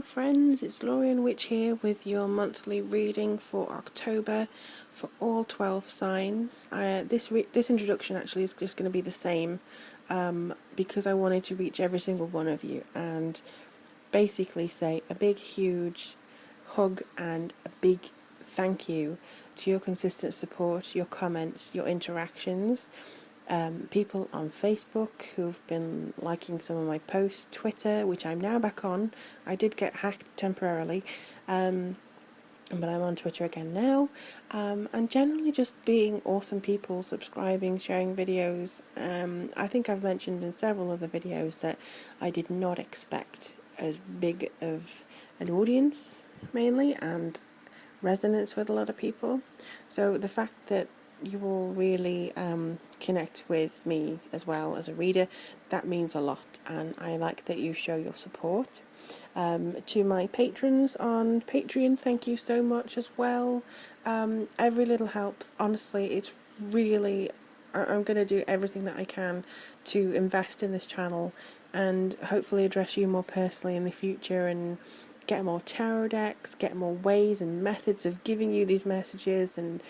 Hello friends, it's Lorian Witch here with your monthly reading for October for all 12 signs. This introduction actually is just going to be the same because I wanted to reach every single one of you and basically say a big huge hug and a big thank you to your consistent support, your comments, your interactions. People on Facebook who've been liking some of my posts, Twitter, which I'm now back on. I did get hacked temporarily, but I'm on Twitter again now. And generally just being awesome people, subscribing, sharing videos. I think I've mentioned in several other videos that I did not expect as big of an audience, mainly, and resonance with a lot of people. So the fact that you will really connect with me as well as a reader, that means a lot, and I like that you show your support. To my patrons on Patreon, thank you so much as well. Every little helps, honestly. It's really, I'm going to do everything that I can to invest in this channel and hopefully address you more personally in the future and get more tarot decks, get more ways and methods of giving you these messages. And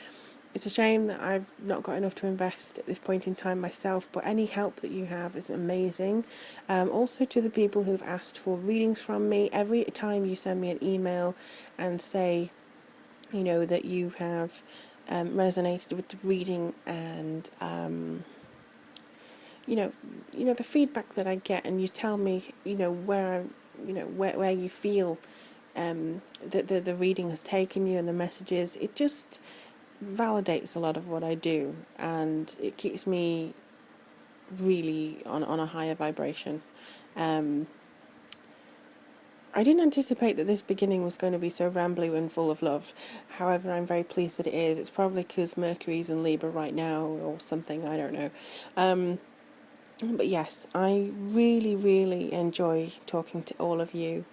it's a shame that I've not got enough to invest at this point in time myself, but any help that you have is amazing. Also to the people who've asked for readings from me, every time you send me an email and say, you know, that you have resonated with the reading and, you know, the feedback that I get, and you tell me, you know, where you feel that the reading has taken you and the messages, it just validates a lot of what I do, and it keeps me really on a higher vibration. I didn't anticipate that this beginning was going to be so rambly and full of love. However, I'm very pleased that it is. It's probably because Mercury's in Libra right now or something, I don't know. But yes, I really, really enjoy talking to all of you,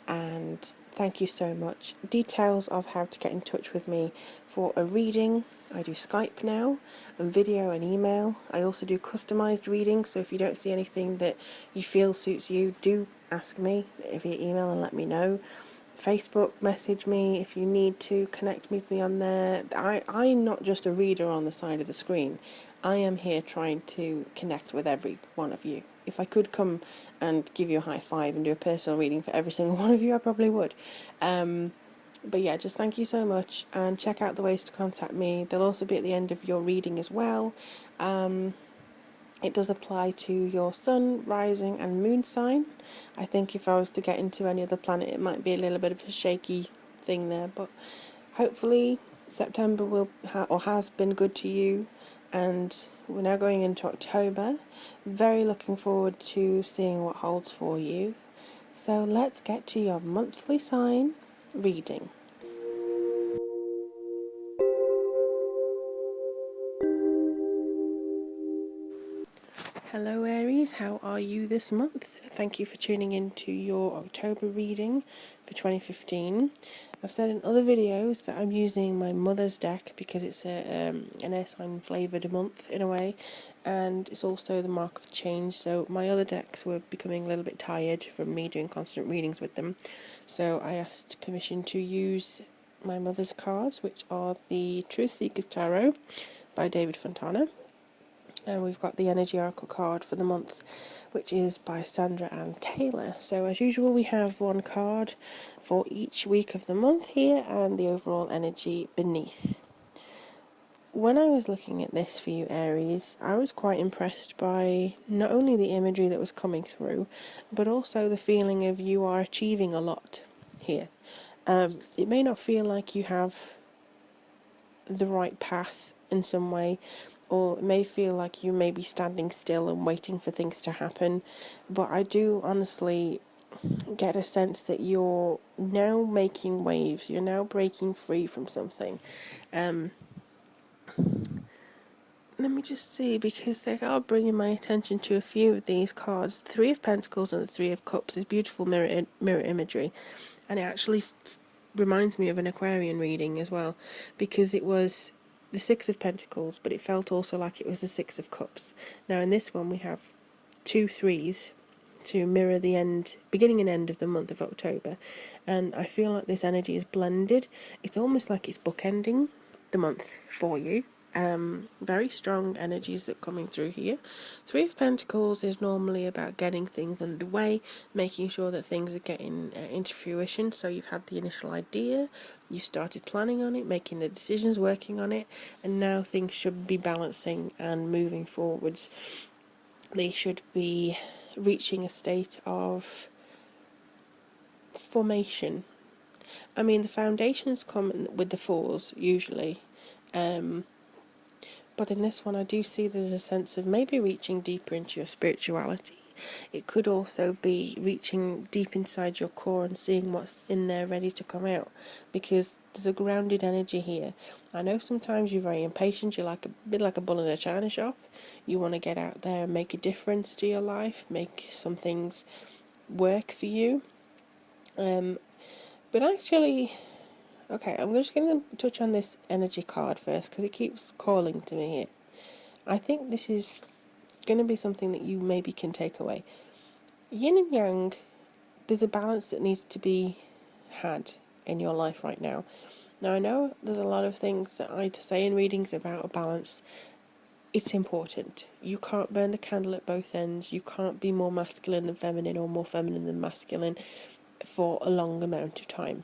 and thank you so much. Details of how to get in touch with me for a reading. I do Skype now, and video and email. I also do customised readings, so if you don't see anything that you feel suits you, do ask me via email and let me know. Facebook, message me if you need to, connect with me on there. I'm not just a reader on the side of the screen. I am here trying to connect with every one of you. If I could come and give you a high five and do a personal reading for every single one of you, I probably would. But yeah, just thank you so much, and check out the ways to contact me. They'll also be at the end of your reading as well. It does apply to your sun, rising and moon sign. I think if I was to get into any other planet, it might be a little bit of a shaky thing there, but hopefully September will has been good to you, and we're now going into October. Very looking forward to seeing what holds for you. So let's get to your monthly sign reading. Hello Aries, how are you this month? Thank you for tuning in to your October reading for 2015. I've said in other videos that I'm using my mother's deck because it's an air sign flavoured month in a way, and it's also the mark of change, so my other decks were becoming a little bit tired from me doing constant readings with them, so I asked permission to use my mother's cards, which are the Truth Seekers Tarot by David Fontana. And we've got the Energy Oracle card for the month, which is by Sandra Ann Taylor. So as usual, we have one card for each week of the month here and the overall energy beneath. When I was looking at this for you, Aries, I was quite impressed by not only the imagery that was coming through, but also the feeling of you are achieving a lot here. It may not feel like you have the right path in some way, or it may feel like you may be standing still and waiting for things to happen, but I do honestly get a sense that you're now making waves, you're now breaking free from something. Let me just see, because they are bringing my attention to a few of these cards. The Three of Pentacles and the Three of Cups is beautiful mirror imagery, and it actually reminds me of an Aquarian reading as well, because it was the Six of Pentacles, but it felt also like it was the Six of Cups. Now in this one we have two threes, to mirror the beginning and end of the month of October. And I feel like this energy is blended. It's almost like it's bookending the month for you. Very strong energies that are coming through here. Three of Pentacles is normally about getting things underway, making sure that things are getting into fruition. So you've had the initial idea, you started planning on it, making the decisions, working on it, and now things should be balancing and moving forwards. They should be reaching a state of formation. I mean, the foundations come with the fours usually. But in this one, I do see there's a sense of maybe reaching deeper into your spirituality. It could also be reaching deep inside your core and seeing what's in there ready to come out, because there's a grounded energy here. I know sometimes you're very impatient, you're like a bit like a bull in a china shop. You want to get out there and make a difference to your life, make some things work for you. But actually, okay, I'm just going to touch on this energy card first because it keeps calling to me here. I think this is going to be something that you maybe can take away. Yin and Yang, there's a balance that needs to be had in your life right now. Now, I know there's a lot of things that I say in readings about a balance. It's important. You can't burn the candle at both ends. You can't be more masculine than feminine or more feminine than masculine for a long amount of time.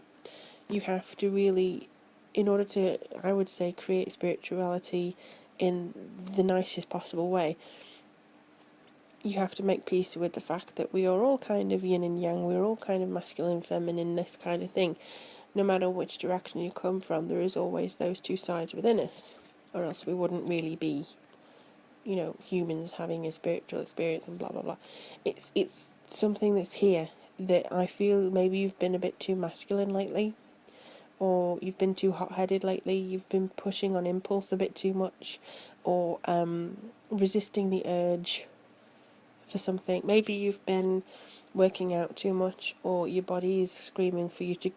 You have to really, in order to, I would say, create spirituality in the nicest possible way, you have to make peace with the fact that we are all kind of yin and yang, we're all kind of masculine, feminine, this kind of thing. No matter which direction you come from, there is always those two sides within us, or else we wouldn't really be, humans having a spiritual experience and blah blah blah. It's something that's here that I feel maybe you've been a bit too masculine lately, or you've been too hot-headed lately, you've been pushing on impulse a bit too much, or resisting the urge for something. Maybe you've been working out too much, or your body is screaming for you to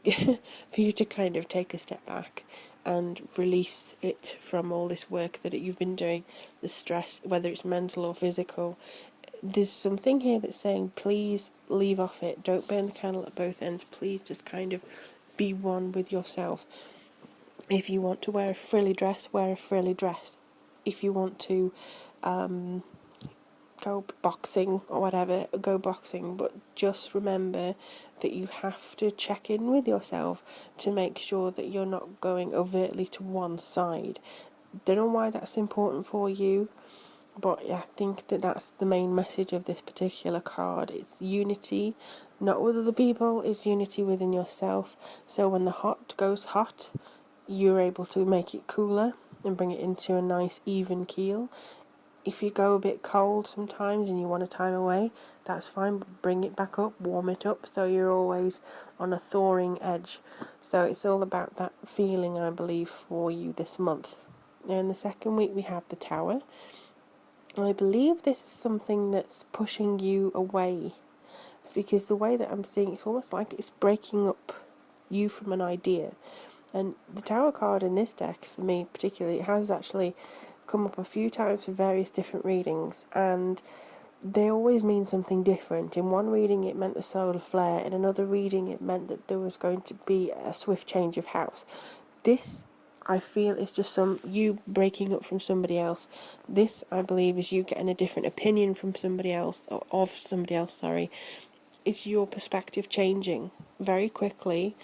for you to kind of take a step back and release it from all this work that you've been doing, the stress, whether it's mental or physical. There's something here that's saying, please leave off it. Don't burn the candle at both ends. Please just kind of be one with yourself. If you want to wear a frilly dress, wear a frilly dress. If you want to go boxing or whatever, go boxing. But just remember that you have to check in with yourself to make sure that you're not going overtly to one side. Don't know why that's important for you, but I think that that's the main message of this particular card. It's unity, not with other people, it's unity within yourself. So when the hot goes hot, you're able to make it cooler and bring it into a nice even keel. If you go a bit cold sometimes and you want to time away, that's fine, but bring it back up, warm it up, so you're always on a thawing edge. So it's all about that feeling, I believe, for you this month. Now in the second week we have the Tower. I believe this is something that's pushing you away, because the way that I'm seeing it's almost like it's breaking up you from an idea. And the Tower card in this deck, for me particularly, it has actually come up a few times for various different readings, and they always mean something different. In one reading it meant a solar flare, in another reading it meant that there was going to be a swift change of house. This, I feel, is just you breaking up from somebody else. This, I believe, is you getting a different opinion from somebody else, or of somebody else, sorry. It's your perspective changing very quickly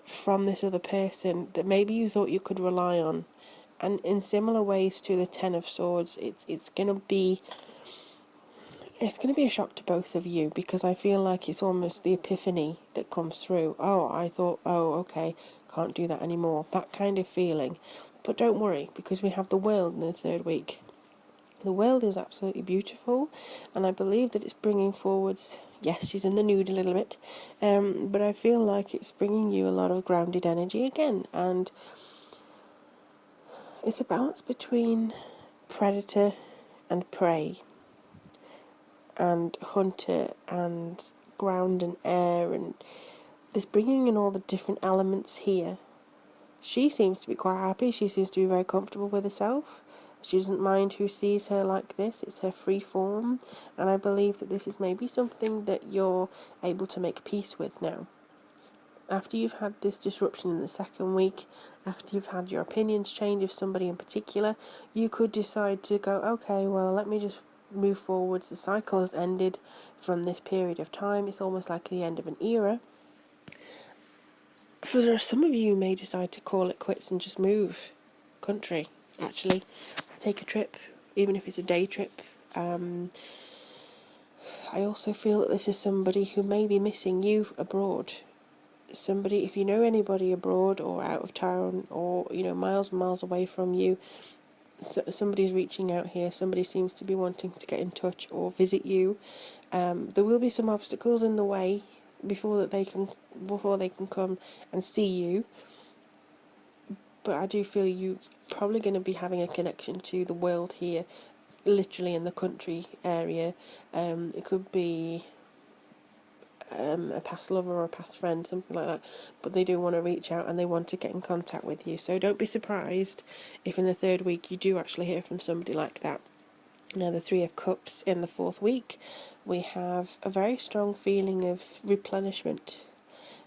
from this other person that maybe you thought you could rely on. And in similar ways to the Ten of Swords, it's gonna be a shock to both of you, because I feel like it's almost the epiphany that comes through. Oh, I thought, okay, can't do that anymore. That kind of feeling. But don't worry, because we have the World in the third week. The World is absolutely beautiful, and I believe that it's bringing forwards. Yes, she's in the nude a little bit, but I feel like it's bringing you a lot of grounded energy again, and it's a balance between predator and prey, and hunter and ground and air, and this bringing in all the different elements here. She seems to be quite happy. She seems to be very comfortable with herself. She doesn't mind who sees her like this. It's her free form, and I believe that this is maybe something that you're able to make peace with now. After you've had this disruption in the second week, after you've had your opinions change of somebody in particular, you could decide to go, okay, well, let me just move forwards. The cycle has ended from this period of time. It's almost like the end of an era. For some of you, may decide to call it quits and just move country, actually. Take a trip, even if it's a day trip. I also feel that this is somebody who may be missing you abroad. Somebody, if you know anybody abroad or out of town or, miles and miles away from you, somebody's reaching out here. Somebody seems to be wanting to get in touch or visit you. There will be some obstacles in the way before they can come and see you. But I do feel you're probably going to be having a connection to the world here, literally in the country area. It could be a past lover or a past friend, something like that, but they do want to reach out and they want to get in contact with you. So don't be surprised if in the third week you do actually hear from somebody like that. Now, the Three of Cups in the fourth week, we have a very strong feeling of replenishment.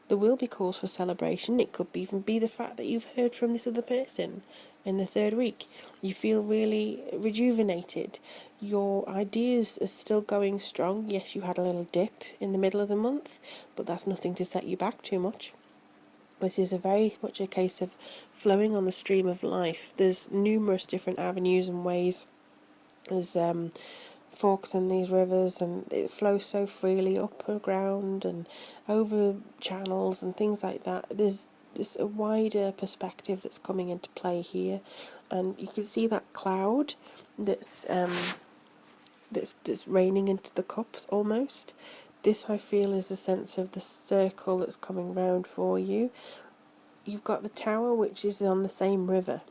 There will be cause for celebration. It could even be the fact that you've heard from this other person in the third week. You feel really rejuvenated. Your ideas are still going strong. Yes, you had a little dip in the middle of the month, but that's nothing to set you back too much. This is a very much a case of flowing on the stream of life. There's numerous different avenues and ways. There's forks in these rivers, and it flows so freely up the ground and over channels and things like that. There's a wider perspective that's coming into play here, and you can see that cloud that's raining into the cups almost. This, I feel, is a sense of the circle that's coming round for you. You've got the tower, which is on the same river,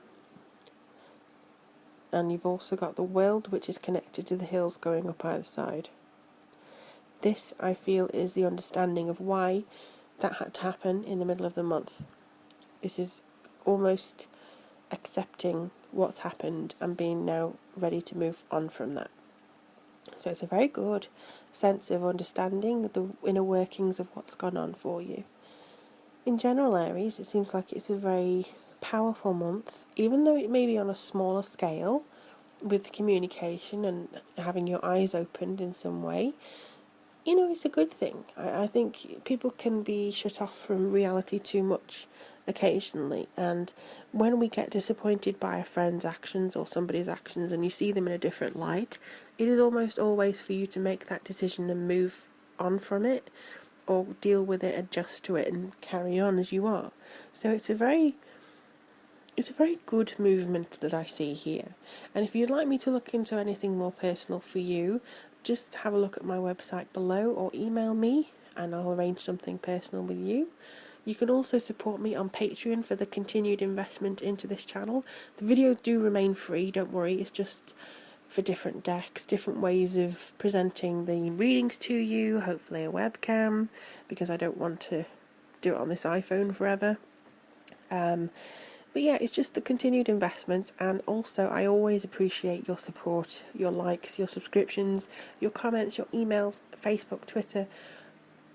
and you've also got the world, which is connected to the hills going up either side. This, I feel, is the understanding of why that had to happen in the middle of the month. This is almost accepting what's happened and being now ready to move on from that. So it's a very good sense of understanding the inner workings of what's gone on for you. In general, Aries, it seems like it's a very powerful month, even though it may be on a smaller scale with communication and having your eyes opened in some way. It's a good thing. I think people can be shut off from reality too much occasionally, and when we get disappointed by a friend's actions or somebody's actions and you see them in a different light, it is almost always for you to make that decision and move on from it, or deal with it, adjust to it and carry on as you are. So it's a very good movement that I see here. And if you'd like me to look into anything more personal for you, just have a look at my website below or email me and I'll arrange something personal with you. You can also support me on Patreon for the continued investment into this channel. The videos do remain free, don't worry, it's just for different decks, different ways of presenting the readings to you, hopefully a webcam, because I don't want to do it on this iPhone forever. But yeah, it's just the continued investment, and also I always appreciate your support, your likes, your subscriptions, your comments, your emails, Facebook, Twitter.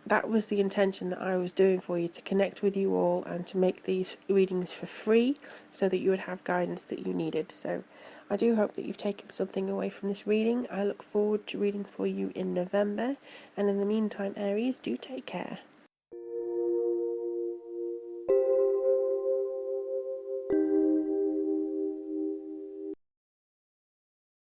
That was the intention that I was doing for you, to connect with you all and to make these readings for free so that you would have guidance that you needed. So I do hope that you've taken something away from this reading. I look forward to reading for you in November, and in the meantime, Aries, do take care.